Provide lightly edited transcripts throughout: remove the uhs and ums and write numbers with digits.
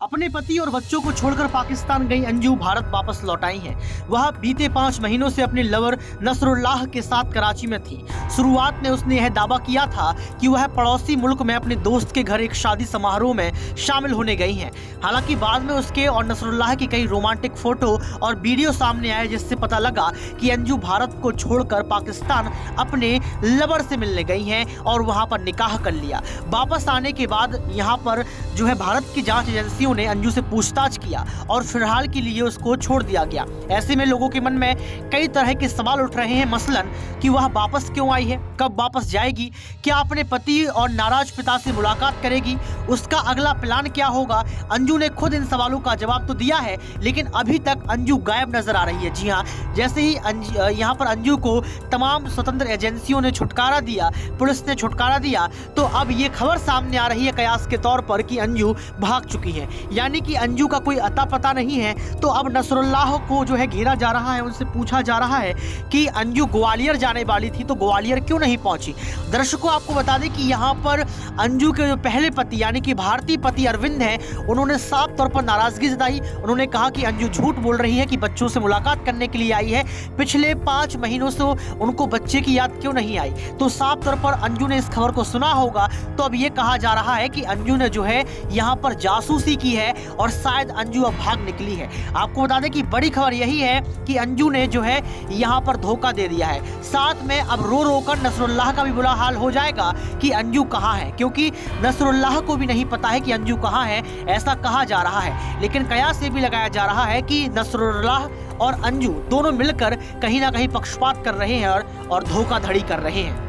अपने पति और बच्चों को छोड़कर पाकिस्तान गई अंजू भारत वापस लौट आई हैं। वह बीते 5 महीनों से अपने लवर नसरुल्लाह के साथ कराची में थी। शुरुआत में उसने यह दावा किया था कि वह पड़ोसी मुल्क में अपने दोस्त के घर एक शादी समारोह में शामिल होने गई हैं। हालांकि बाद में उसके और नसरुल्लाह की कई रोमांटिक फोटो और वीडियो सामने आए, जिससे पता लगा कि अंजू भारत को छोड़कर पाकिस्तान अपने लवर से मिलने गई हैं और वहां पर निकाह कर लिया। वापस आने के बाद यहाँ पर जो है भारत की जांच एजेंसियों ने अंजू से पूछताछ किया और फिलहाल के लिए उसको छोड़ दिया गया। ऐसे में लोगों के मन में कई तरह के सवाल उठ रहे हैं, मसलन कि वह वापस क्यों आई है, कब वापस जाएगी, क्या अपने पति और नाराज पिता से मुलाकात करेगी, उसका अगला प्लान क्या होगा। अंजू ने खुद इन सवालों का जवाब तो दिया है, लेकिन अभी तक अंजू गायब नजर आ रही है। जी हाँ, जैसे ही यहाँ पर अंजू को तमाम स्वतंत्र एजेंसियों ने छुटकारा दिया, पुलिस ने छुटकारा दिया, तो अब ये खबर सामने आ रही है कयास के तौर पर कि अंजू भाग चुकी है, यानी कि अंजू का कोई अता पता नहीं है। तो अब नसरुल्लाह को जो है घेरा जा रहा है, उनसे पूछा जा रहा है कि अंजू ग्वालियर जाने वाली थी तो ग्वालियर क्यों नहीं पहुंची। दर्शकों, आपको बता दें कि यहाँ पर अंजू के जो पहले पति यानी कि भारतीय पति अरविंद हैं, उन्होंने साफ तौर पर नाराजगी जताई। उन्होंने कहा कि अंजू झूठ बोल रही है कि बच्चों से मुलाकात करने के लिए आई है, पिछले 5 महीनों से उनको बच्चे की याद क्यों नहीं आई। तो साफ तौर पर अंजू ने इस खबर को सुना होगा, तो अब ये कहा जा रहा है कि अंजू ने जो है यहाँ पर जासूसी की है और शायद अंजू अब भाग निकली है। आपको बता दें कि बड़ी खबर यही है कि अंजू ने जो है यहाँ पर धोखा दे दिया है। साथ में अब रो रो कर नसरुल्लाह का भी बुरा हाल हो जाएगा कि अंजू कहाँ है, क्योंकि नसरुल्लाह को भी नहीं पता है कि अंजू कहाँ है, ऐसा कहा जा रहा है। लेकिन कयास से भी लगाया जा रहा है कि नसरुल्लाह और अंजू दोनों मिलकर कहीं ना कहीं पक्षपात कर रहे हैं और धोखाधड़ी कर रहे हैं।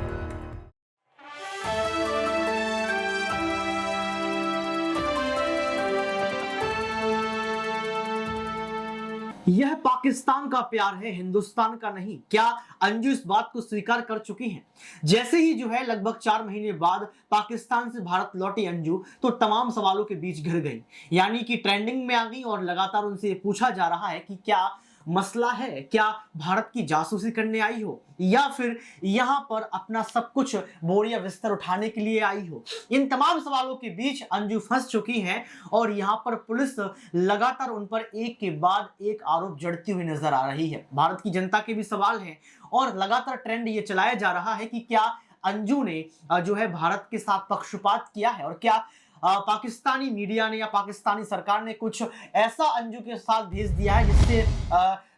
यह पाकिस्तान का प्यार है, हिंदुस्तान का नहीं। क्या अंजू इस बात को स्वीकार कर चुकी हैं? जैसे ही जो है लगभग 4 महीने बाद पाकिस्तान से भारत लौटी अंजू, तो तमाम सवालों के बीच घिर गई, यानी कि ट्रेंडिंग में आ गई और लगातार उनसे पूछा जा रहा है कि क्या मसला है, क्या भारत की जासूसी करने आई हो या फिर यहां पर अपना सब कुछ बोरिया बिस्तर उठाने के लिए आई हो। इन तमाम सवालों के बीच अंजू फंस चुकी हैं और यहां पर पुलिस लगातार उन पर एक के बाद एक आरोप जड़ती हुई नजर आ रही है। भारत की जनता के भी सवाल हैं और लगातार ट्रेंड ये चलाया जा रहा है कि क्या अंजू ने जो है भारत के साथ पक्षपात किया है और क्या पाकिस्तानी मीडिया ने या पाकिस्तानी सरकार ने कुछ ऐसा अंजू के साथ भेज दिया है जिससे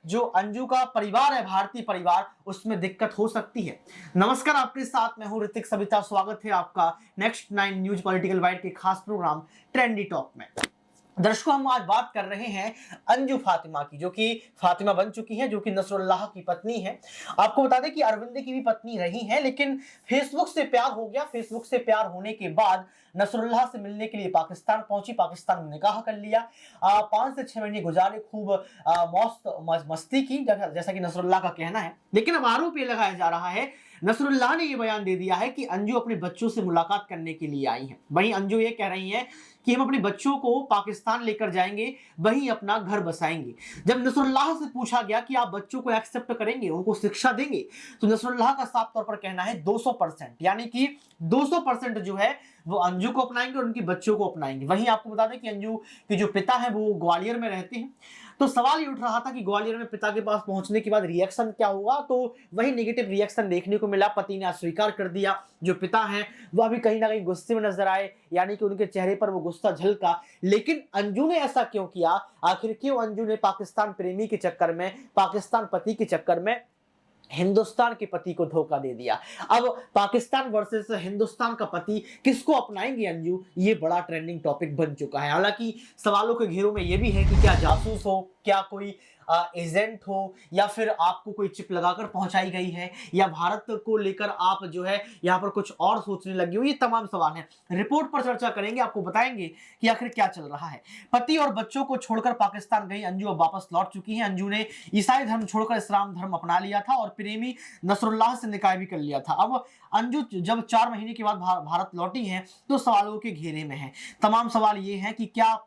जो अंजू का परिवार है, भारतीय परिवार, उसमें दिक्कत हो सकती है। नमस्कार, आपके साथ मैं हूं ऋतिक सविता। स्वागत है आपका नेक्स्ट 9 न्यूज पॉलिटिकल वाइड के खास प्रोग्राम ट्रेंडी टॉक में। दर्शकों, हम आज बात कर रहे हैं अंजू फातिमा की, जो कि फातिमा बन चुकी है, जो कि नसरुल्लाह की पत्नी है। आपको बता दें कि अरविंद की भी पत्नी रही है, लेकिन फेसबुक से प्यार हो गया। फेसबुक से प्यार होने के बाद नसरुल्लाह से मिलने के लिए पाकिस्तान पहुंची, पाकिस्तान में निकाह कर लिया। 5 से 6 महीने गुजारे, खूब मौज मस्ती की, जैसा कि नसरुल्लाह का कहना है। लेकिन अब आरोप ये लगाया जा रहा है, नसरुल्लाह ने ये बयान दे दिया है कि अंजू अपने बच्चों से मुलाकात करने के लिए आई है। वहीं अंजू ये कह रही है कि हम अपने बच्चों को पाकिस्तान लेकर जाएंगे, वहीं अपना घर बसाएंगे। जब नसरुल्लाह से पूछा गया कि आप बच्चों को एक्सेप्ट करेंगे, उनको शिक्षा देंगे, तो नसरुल्लाह का साफ तौर पर कहना है 200%, यानी कि 200% जो है वो अंजू को अपनाएंगे और उनके बच्चों को अपनाएंगे। वहीं आपको बता दें कि अंजू के जो पिता है वो ग्वालियर में रहते हैं। तो सवाल ये उठ रहा था कि ग्वालियर में पिता के पास पहुंचने के बाद रिएक्शन क्या होगा, तो वही नेगेटिव रिएक्शन देखने को मिला। पति ने अस्वीकार कर दिया। जो पिता हैं वह भी कहीं ना कहीं गुस्से में नजर आए, यानी कि उनके चेहरे पर वो गुस्सा झलका। लेकिन अंजू ने ऐसा क्यों किया? आखिर क्यों अंजू ने पाकिस्तान प्रेमी के चक्कर में, पाकिस्तान पति के चक्कर में हिंदुस्तान के पति को धोखा दे दिया? अब पाकिस्तान वर्सेस हिंदुस्तान का पति, किसको अपनाएंगे अंजू, ये बड़ा ट्रेंडिंग टॉपिक बन चुका है। हालांकि सवालों के घेरों में ये भी है कि क्या जासूस हो, क्या कोई एजेंट हो, या फिर आपको कोई चिप लगाकर पहुंचाई गई है, या भारत को लेकर आप जो है यहाँ पर कुछ और सोचने लगी हो। ये तमाम सवाल हैं, रिपोर्ट पर चर्चा करेंगे, आपको बताएंगे कि आखिर क्या चल रहा है। पति और बच्चों को छोड़कर पाकिस्तान गई अंजू अब वापस लौट चुकी है। अंजू ने ईसाई धर्म छोड़कर इस्लाम धर्म अपना लिया था और प्रेमी नसरुल्लाह से निकाह भी कर लिया था। अब अंजू जब 4 महीने के बाद भारत लौटी है, तो सवालों के घेरे में है। तमाम सवाल ये हैं कि क्या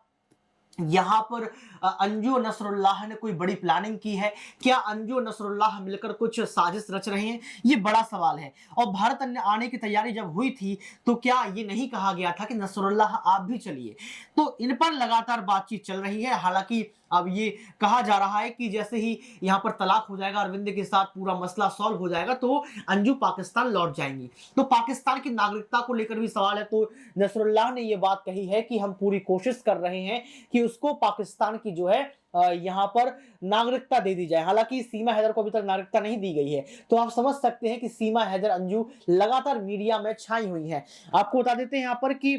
यहाँ पर अंजू और नसरुल्लाह ने कोई बड़ी प्लानिंग की है? क्या अंजू और नसरुल्लाह मिलकर कुछ साजिश रच रहे हैं? ये बड़ा सवाल है। और भारत आने की तैयारी जब हुई थी, तो क्या ये नहीं कहा गया था कि नसरुल्लाह आप भी चलिए? तो इन पर लगातार बातचीत चल रही है। हालांकि अब ये कहा जा रहा है कि जैसे ही यहाँ पर तलाक हो जाएगा, अरविंद के साथ पूरा मसला सॉल्व हो जाएगा, तो अंजू पाकिस्तान लौट जाएंगी। तो पाकिस्तान की नागरिकता को लेकर भी सवाल है। तो नसरुल्लाह ने ये बात कही है कि हम पूरी कोशिश कर रहे हैं कि उसको पाकिस्तान की जो है यहाँ पर नागरिकता दे दी जाए। हालांकि सीमा हैदर को अभी तक नागरिकता नहीं दी गई है। तो आप समझ सकते हैं कि सीमा हैदर अंजू लगातार मीडिया में छाई हुई है। आपको बता देते हैं यहाँ पर कि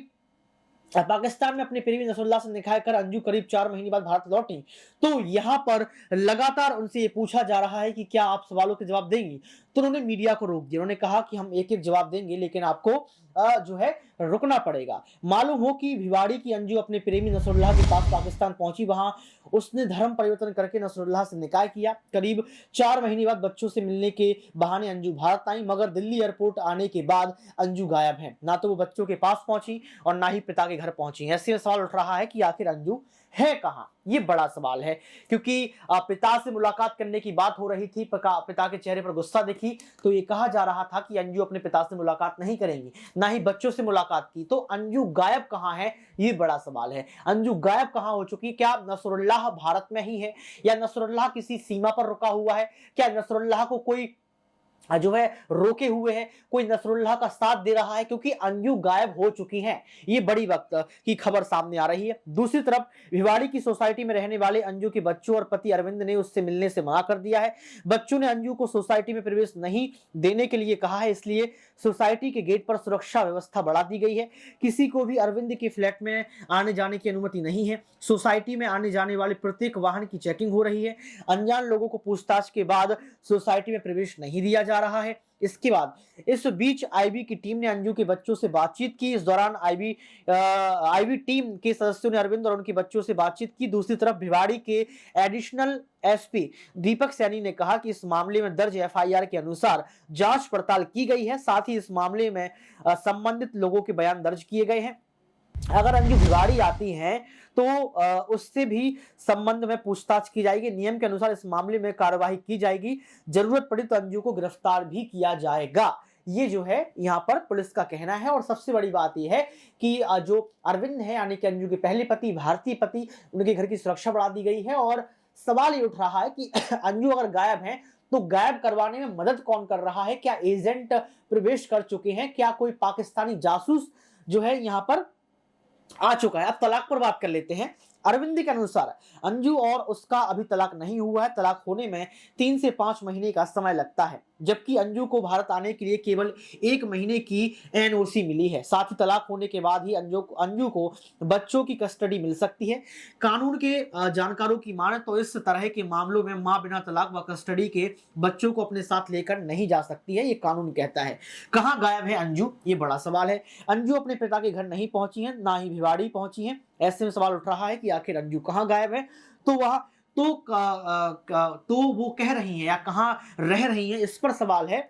पाकिस्तान में अपने प्रेमी नसरुल्लाह से निकाह कर अंजू करीब 4 महीने बाद भारत लौटी। तो यहाँ पर लगातार उनसे ये पूछा जा रहा है कि क्या आप सवालों के जवाब देंगी? तो उन्होंने मीडिया को रोक दिया। उन्होंने कहा कि हम एक एक जवाब देंगे, लेकिन आपको जो है रुकना पड़ेगा। मालूम हो कि भिवाड़ी की अंजू अपने प्रेमी नसरुल्लाह के पास पाकिस्तान पहुंची। वहां उसने धर्म परिवर्तन करके नसरुल्लाह से निकाह किया। करीब 4 महीने बाद बच्चों से मिलने के बहाने अंजू भारत आई, मगर दिल्ली एयरपोर्ट आने के बाद अंजू गायब है। ना तो वो बच्चों के पास पहुंची और ना ही पिता के घर पहुंची। ऐसे में सवाल उठ रहा है कि आखिर अंजू है कहां? ये बड़ा सवाल है, क्योंकि पिता से मुलाकात करने की बात हो रही थी। पिता के चेहरे पर गुस्सा दिखी, तो ये कहा जा रहा था कि अंजू अपने पिता से मुलाकात नहीं करेंगी, ना ही बच्चों से मुलाकात की। तो अंजू गायब कहां है? ये बड़ा सवाल है। अंजू गायब कहां हो चुकी? क्या नसरुल्लाह भारत में ही है, या नसरुल्लाह किसी सीमा पर रुका हुआ है? क्या नसरुल्लाह को कोई जो है रोके हुए है, कोई नसरुल्लाह का साथ दे रहा है? क्योंकि अंजू गायब हो चुकी हैं। ये बड़ी वक्त की खबर सामने आ रही है। दूसरी तरफ भिवाड़ी की सोसाइटी में रहने वाले अंजू के बच्चों और पति अरविंद ने उससे मिलने से मना कर दिया है। बच्चों ने अंजू को सोसाइटी में प्रवेश नहीं देने के लिए कहा है, इसलिए सोसाइटी के गेट पर सुरक्षा व्यवस्था बढ़ा दी गई है। किसी को भी अरविंद के फ्लैट में आने जाने की अनुमति नहीं है। सोसाइटी में आने जाने वाले प्रत्येक वाहन की चेकिंग हो रही है। अनजान लोगों को पूछताछ के बाद सोसाइटी में प्रवेश नहीं दिया जा रहा है। इसके बाद इस बीच आईबी की टीम ने अंजू के बच्चों से बातचीत की। इस दौरान आईबी टीम के सदस्यों ने अरविंद और उनके बच्चों से बातचीत की। दूसरी तरफ भिवाड़ी के एडिशनल एसपी दीपक सैनी ने कहा कि इस मामले में दर्ज एफआईआर के अनुसार जांच पड़ताल की गई है। साथ ही इस मामले में संबंधित लोगों के बयान दर्ज किए गए हैं। अगर अंजू भिवाड़ी आती हैं तो उससे भी संबंध में पूछताछ की जाएगी। नियम के अनुसार इस मामले में कार्यवाही की जाएगी। जरूरत पड़ी तो अंजू को गिरफ्तार भी किया जाएगा। ये जो है यहाँ पर पुलिस का कहना है। और सबसे बड़ी बात यह है कि जो अरविंद है, यानी कि अंजू के पहले पति, भारतीय पति, उनके घर की सुरक्षा बढ़ा दी गई है। और सवाल ये उठ रहा है कि अंजू अगर गायब है तो गायब करवाने में मदद कौन कर रहा है? क्या एजेंट प्रवेश कर चुके हैं? क्या कोई पाकिस्तानी जासूस जो है यहाँ पर आ चुका है? अब तलाक पर बात कर लेते हैं। अरविंद के अनुसार अंजू और उसका अभी तलाक नहीं हुआ है। तलाक होने में 3 से 5 महीने का समय लगता है, जबकि अंजू को भारत आने के लिए केवल 1 महीने की एनओसी मिली है। साथ ही तलाक होने के बाद ही अंजू को बच्चों की कस्टडी मिल सकती है। कानून के जानकारों की माने तो इस तरह के मामलों में मां बिना तलाक व कस्टडी के बच्चों को अपने साथ लेकर नहीं जा सकती है, ये कानून कहता है। कहां गायब है अंजू? ये बड़ा सवाल है। अंजू अपने पिता के घर नहीं पहुंची है, ना ही भिवाड़ी पहुंची है। ऐसे में सवाल उठ रहा है कि आखिर अंजू कहां गायब है? तो वह तो वो कह रही है या कहां रह रही है, इस पर सवाल है।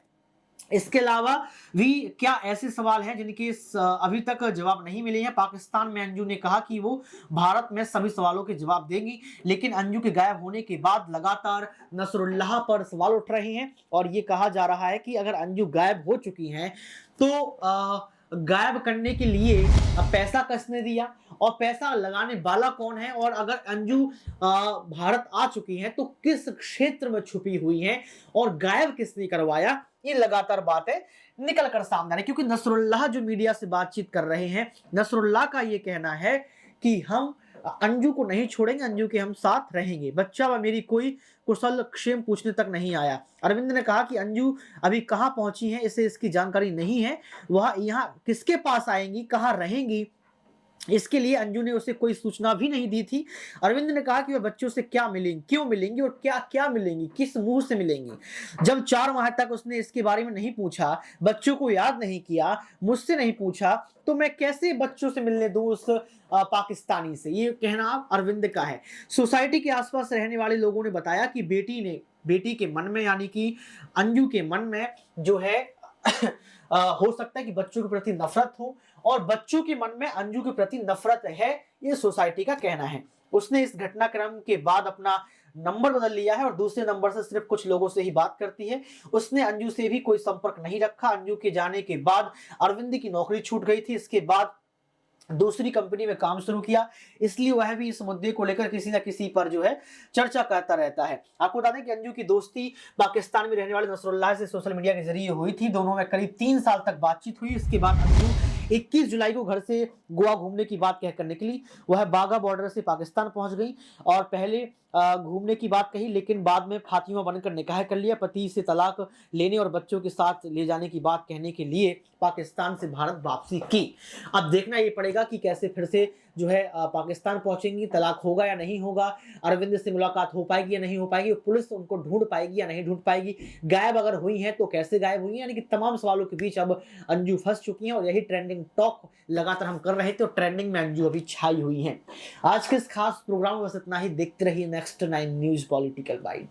इसके अलावा भी क्या ऐसे सवाल हैं जिनके अभी तक जवाब नहीं मिले हैं? पाकिस्तान में अंजू ने कहा कि वो भारत में सभी सवालों के जवाब देंगी, लेकिन अंजू के गायब होने के बाद लगातार नसरुल्लाह पर सवाल उठ रहे हैं। और ये कहा जा रहा है कि अगर अंजू गायब हो चुकी हैं तो गायब करने के लिए पैसा किसने दिया और पैसा लगाने वाला कौन है? और अगर अंजू भारत आ चुकी है तो किस क्षेत्र में छुपी हुई है और गायब किसने करवाया? ये लगातार बातें निकल कर सामने आ रही, क्योंकि नसरुल्लाह जो मीडिया से बातचीत कर रहे हैं, नसरुल्लाह का ये कहना है कि हम अंजू को नहीं छोड़ेंगे, अंजू के हम साथ रहेंगे। बच्चा व मेरी कोई कुशल क्षेम पूछने तक नहीं आया। अरविंद ने कहा कि अंजू अभी कहां पहुंची है, इसे इसकी जानकारी नहीं है। वह यहां किसके पास आएंगी, कहां रहेंगी, इसके लिए अंजू ने उसे कोई सूचना भी नहीं दी थी। अरविंद ने कहा कि वह बच्चों से क्या मिलेंगी, क्यों मिलेंगी और क्या क्या मिलेंगी, किस मुंह से मिलेंगी। जब 4 माह तक उसने इसके बारे में नहीं पूछा, बच्चों को याद नहीं किया, मुझसे नहीं पूछा, तो मैं कैसे बच्चों से मिलने दूं उस पाकिस्तानी से? ये कहना अरविंद का है। सोसाइटी के आसपास रहने वाले लोगों ने बताया कि बेटी के मन में, यानी कि अंजू के मन में जो है हो सकता है कि बच्चों के प्रति नफरत हो और बच्चों के मन में अंजू के प्रति नफरत है, ये सोसाइटी का कहना है। उसने इस घटनाक्रम के बाद अपना नंबर बदल लिया है और दूसरे नंबर से सिर्फ कुछ लोगों से ही बात करती है। उसने अंजू से भी कोई संपर्क नहीं रखा। अंजू के जाने के बाद अरविंद की नौकरी छूट गई थी। इसके बाद दूसरी कंपनी में काम शुरू किया, इसलिए वह भी इस मुद्दे को लेकर किसी ना किसी पर जो है चर्चा करता रहता है। आपको बता दें कि अंजू की दोस्ती पाकिस्तान में रहने वाले नसरुल्लाह से सोशल मीडिया के जरिए हुई थी। दोनों में करीब 3 साल तक बातचीत हुई। इसके बाद अंजू 21 जुलाई को घर से गोवा घूमने की बात कहकर निकली। वह बाघा बॉर्डर से पाकिस्तान पहुंच गई और पहले घूमने की बात कही, लेकिन बाद में फातिमा बनकर निकाह कर लिया। पति से तलाक लेने और बच्चों के साथ ले जाने की बात कहने के लिए पाकिस्तान से भारत वापसी की। अब देखना ये पड़ेगा कि कैसे फिर से जो है पाकिस्तान पहुंचेंगी, तलाक होगा या नहीं होगा, अरविंद से मुलाकात हो पाएगी या नहीं हो पाएगी, पुलिस उनको ढूंढ पाएगी या नहीं ढूंढ पाएगी, गायब अगर हुई हैं तो कैसे गायब हुई हैं, यानी कि तमाम सवालों के बीच अब अंजू फंस चुकी हैं और यही ट्रेंडिंग टॉक लगातार हम कर रहे थे और ट्रेंडिंग में अंजू अभी छाई हुई हैं। आज के इस खास प्रोग्राम में बस इतना ही। देखते रहिए नेक्स्ट 9 न्यूज पॉलिटिकल बाइट।